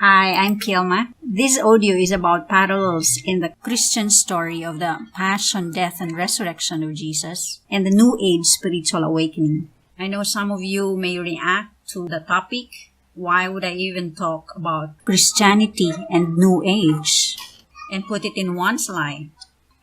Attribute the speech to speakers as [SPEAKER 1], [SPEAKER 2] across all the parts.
[SPEAKER 1] Hi, I'm Kilma. This audio is about parallels in the Christian story of the passion, death, and resurrection of Jesus and the New Age spiritual awakening. I know some of you may react to the topic. Why would I even talk about Christianity and New Age and put it in one slide?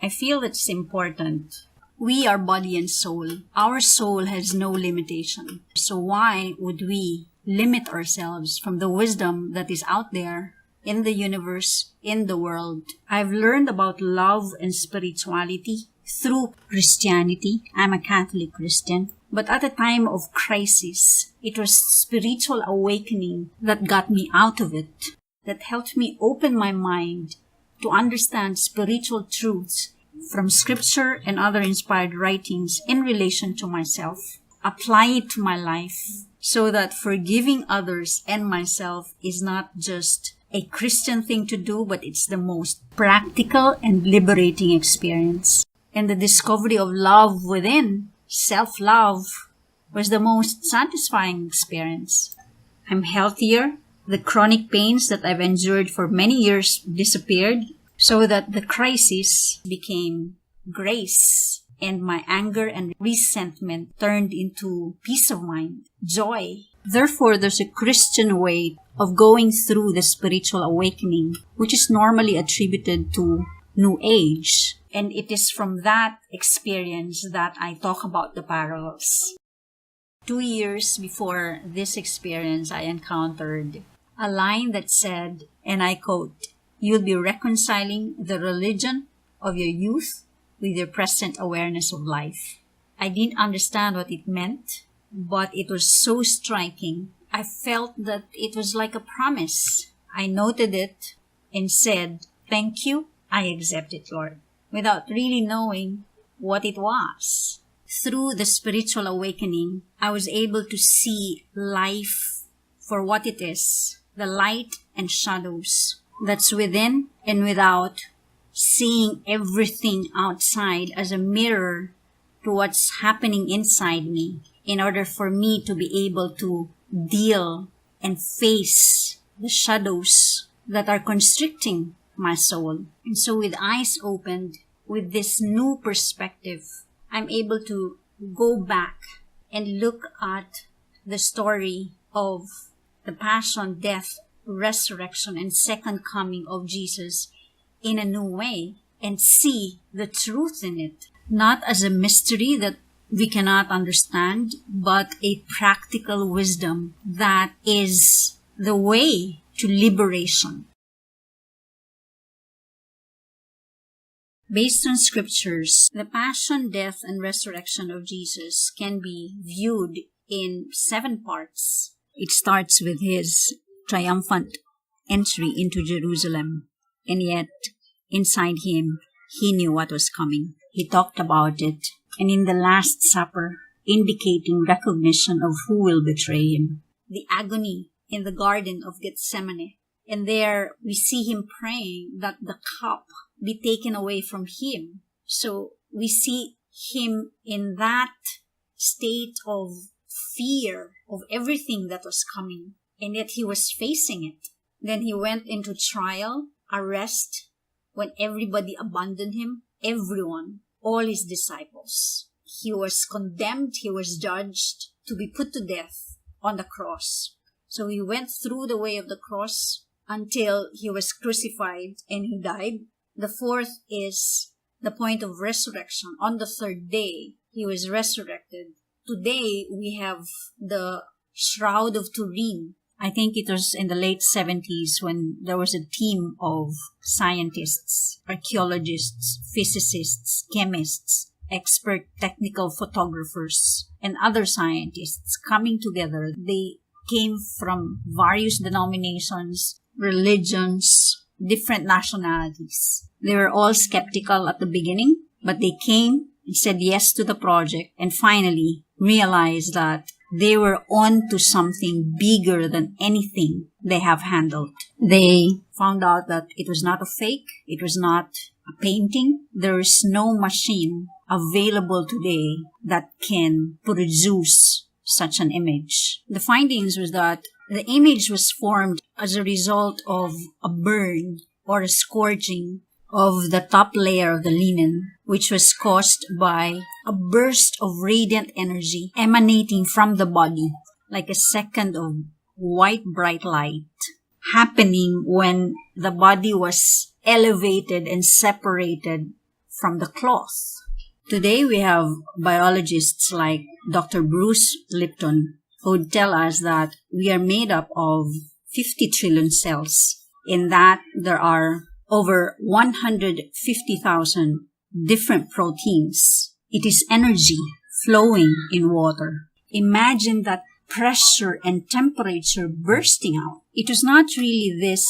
[SPEAKER 1] I feel it's important. We are body and soul. Our soul has no limitation. So why would we limit ourselves from the wisdom that is out there in the universe, in the world? I've learned about love and spirituality through Christianity. I'm a Catholic Christian. But at a time of crisis, it was spiritual awakening that got me out of it, that helped me open my mind to understand spiritual truths from scripture and other inspired writings in relation to myself, apply it to my life so that forgiving others and myself is not just a Christian thing to do, but it's the most practical and liberating experience. And the discovery of love within, self-love, was the most satisfying experience. I'm healthier. The chronic pains that I've endured for many years disappeared, so that the crisis became grace, and my anger and resentment turned into peace of mind, joy. Therefore, there's a Christian way of going through the spiritual awakening, which is normally attributed to New Age. And it is from that experience that I talk about the parallels. 2 years before this experience, I encountered a line that said, and I quote, "You'll be reconciling the religion of your youth with your present awareness of life." I didn't understand what it meant, but it was so striking. I felt that it was like a promise. I noted it and said, "Thank you, I accept it, Lord," without really knowing what it was. Through the spiritual awakening, I was able to see life for what it is, the light and shadows that's within and without, seeing everything outside as a mirror to what's happening inside me in order for me to be able to deal and face the shadows that are constricting my soul. And so with eyes opened, with this new perspective, I'm able to go back and look at the story of the passion, death, resurrection, and second coming of Jesus in a new way and see the truth in it, not as a mystery that we cannot understand, but a practical wisdom that is the way to liberation. Based on scriptures, the passion, death, and resurrection of Jesus can be viewed in 7 parts. It starts with his triumphant entry into Jerusalem, and yet inside him, he knew what was coming. He talked about it, and in the Last Supper, indicating recognition of who will betray him. The agony in the Garden of Gethsemane, and there we see him praying that the cup be taken away from him. So we see him in that state of fear of everything that was coming, and yet he was facing it. Then he went into trial, arrest, when everybody abandoned him, everyone, all his disciples. He was condemned, he was judged to be put to death on the cross. So he went through the way of the cross until he was crucified and he died. The 4th is the point of resurrection. On the 3rd day, he was resurrected. Today, we have the Shroud of Turin. I think it was in the late 70s when there was a team of scientists, archaeologists, physicists, chemists, expert technical photographers, and other scientists coming together. They came from various denominations, religions, different nationalities. They were all skeptical at the beginning, but they came and said yes to the project and finally realized that they were on to something bigger than anything they have handled. They found out that it was not a fake, it was not a painting. There is no machine available today that can produce such an image. The findings was that The image was formed as a result of a burn or a scorching of the top layer of the linen, which was caused by a burst of radiant energy emanating from the body, like a second of white bright light, happening when the body was elevated and separated from the cloth. Today we have biologists like Dr. Bruce Lipton who would tell us that we are made up of 50 trillion cells, in that there are over 150,000 different proteins. It is energy flowing in water. Imagine that pressure and temperature bursting out. It was not really this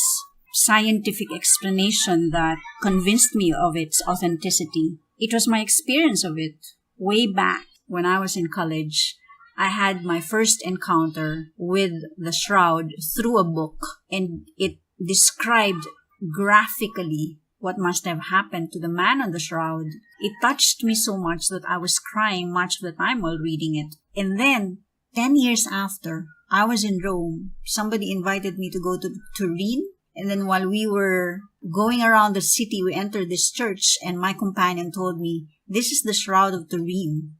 [SPEAKER 1] scientific explanation that convinced me of its authenticity. It was my experience of it way back when I was in college. I had my first encounter with the shroud through a book, and it described graphically what must have happened to the man on the shroud. It touched me so much that I was crying much of the time while reading it. And then, 10 years after, I was in Rome. Somebody invited me to go to Turin. And then while we were going around the city, we entered this church, and my companion told me, "This is the Shroud of Turin."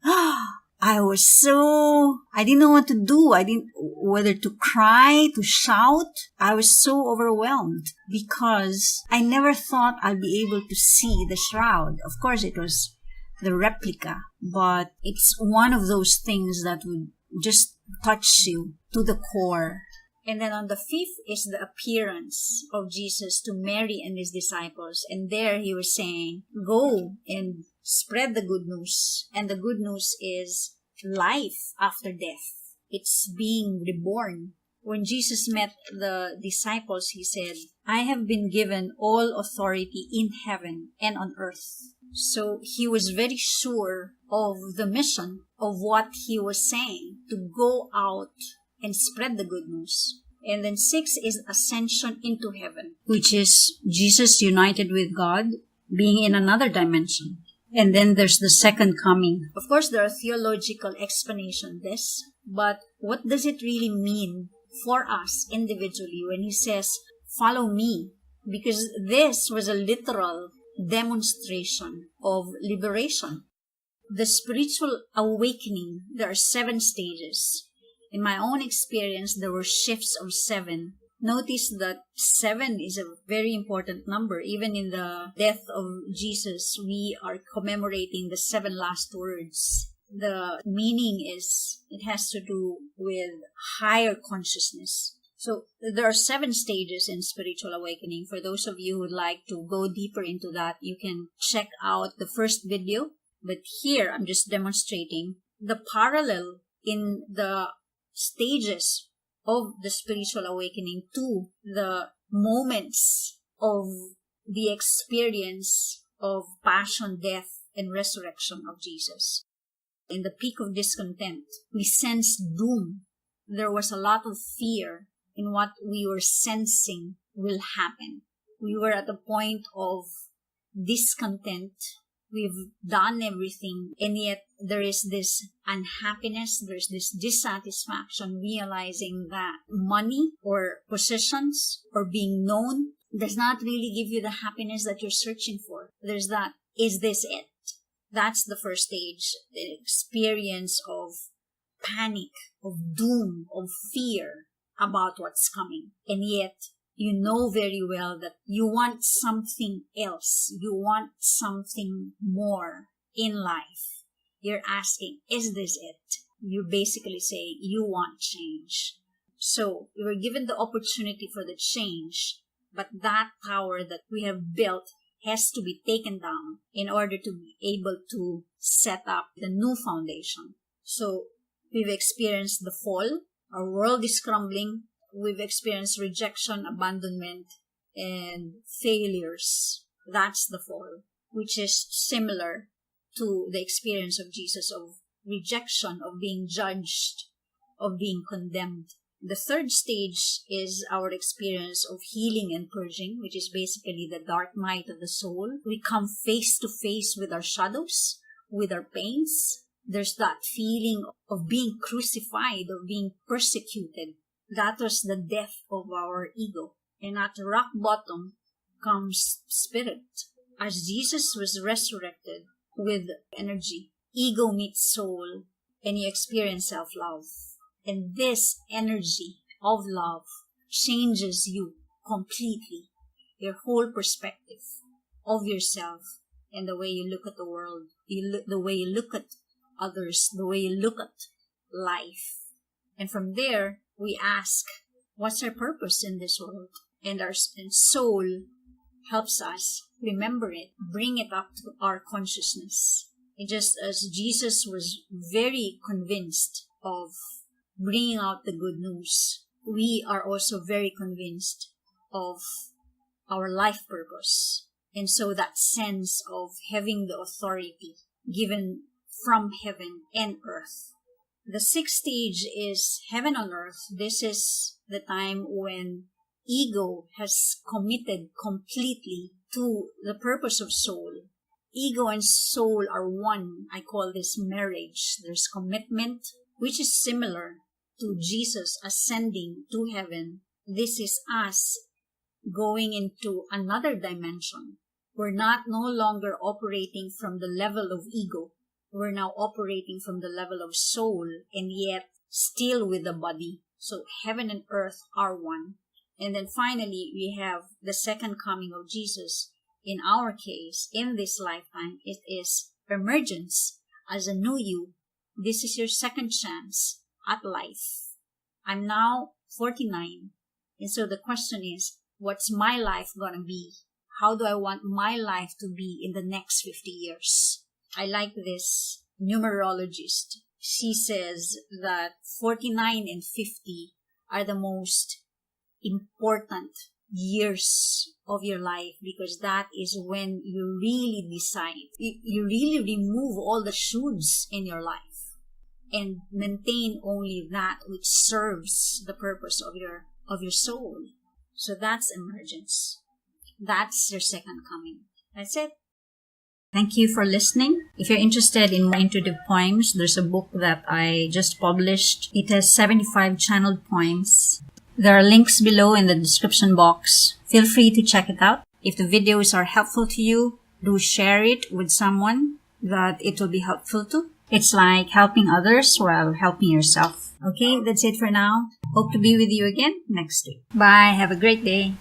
[SPEAKER 1] I didn't know what to do. I didn't, whether to cry, to shout. I was so overwhelmed because I never thought I'd be able to see the shroud. Of course, it was the replica, but it's one of those things that would just touch you to the core. And then on the 5th is the appearance of Jesus to Mary and his disciples. And there he was saying, go and spread the good news. And the good news is life after death. It's being reborn. When Jesus met the disciples, he said, I have been given all authority in heaven and on earth. So he was very sure of the mission of what he was saying, to go out and spread the good news. And then 6 is ascension into heaven, which is Jesus united with God, being in another dimension. And then there's the second coming. Of course, there are theological explanations this, but what does it really mean for us individually when he says, follow me? Because this was a literal demonstration of liberation. The spiritual awakening, there are 7 stages. In my own experience, there were shifts of 7. Notice that 7 is a very important number. Even in the death of Jesus, we are commemorating the 7 last words. The meaning is, it has to do with higher consciousness. So there are 7 stages in spiritual awakening. For those of you who would like to go deeper into that, you can check out the first video. But here, I'm just demonstrating the parallel in the stages of the spiritual awakening to the moments of the experience of passion, death, and resurrection of Jesus. In the peak of discontent, we sensed doom. There was a lot of fear in what we were sensing will happen. We were at a point of discontent. We've done everything, and yet there is this unhappiness, there's this dissatisfaction, realizing that money or positions or being known does not really give you the happiness that you're searching for. There's that, is this it? That's the first stage, the experience of panic, of doom, of fear about what's coming. And yet, you know very well that you want something else. You want something more in life. You're asking, is this it? You're basically saying you want change. So you were given the opportunity for the change, but that tower that we have built has to be taken down in order to be able to set up the new foundation. So we've experienced the fall. Our world is crumbling. We've experienced rejection, abandonment, and failures. That's the fall, which is similar to the experience of Jesus of rejection, of being judged, of being condemned. The third stage is our experience of healing and purging, which is basically the dark night of the soul. We come face to face with our shadows, with our pains. There's that feeling of being crucified, of being persecuted. That was the death of our ego. And at rock bottom comes spirit. As Jesus was resurrected with energy, ego meets soul, and you experience self-love. And this energy of love changes you completely, your whole perspective of yourself and the way you look at the world, the way you look at others, the way you look at life. And from there, we ask, what's our purpose in this world? And our soul helps us remember it, bring it up to our consciousness. And just as Jesus was very convinced of bringing out the good news, we are also very convinced of our life purpose. And so that sense of having the authority given from heaven and earth. The sixth stage is heaven on earth. This is the time when ego has committed completely to the purpose of soul. Ego and soul are one. I call this marriage. There's commitment, which is similar to Jesus ascending to heaven. This is us going into another dimension. We're no longer operating from the level of ego. We're now operating from the level of soul, and yet still with the body. So heaven and earth are one. And then finally, we have the second coming of Jesus. In our case, in this lifetime, it is emergence as a new you. This is your second chance at life. I'm now 49. And so the question is, what's my life gonna be? How do I want my life to be in the next 50 years? I like this numerologist. She says that 49 and 50 are the most important years of your life, because that is when you really decide. You really remove all the shoulds in your life and maintain only that which serves the purpose of your soul. So that's emergence. That's your second coming. That's it. Thank you for listening. If you're interested in more intuitive poems, there's a book that I just published. It has 75 channeled poems. There are links below in the description box. Feel free to check it out. If the videos are helpful to you, do share it with someone that it will be helpful to. It's like helping others while helping yourself. Okay, that's it for now. Hope to be with you again next week. Bye. Have a great day.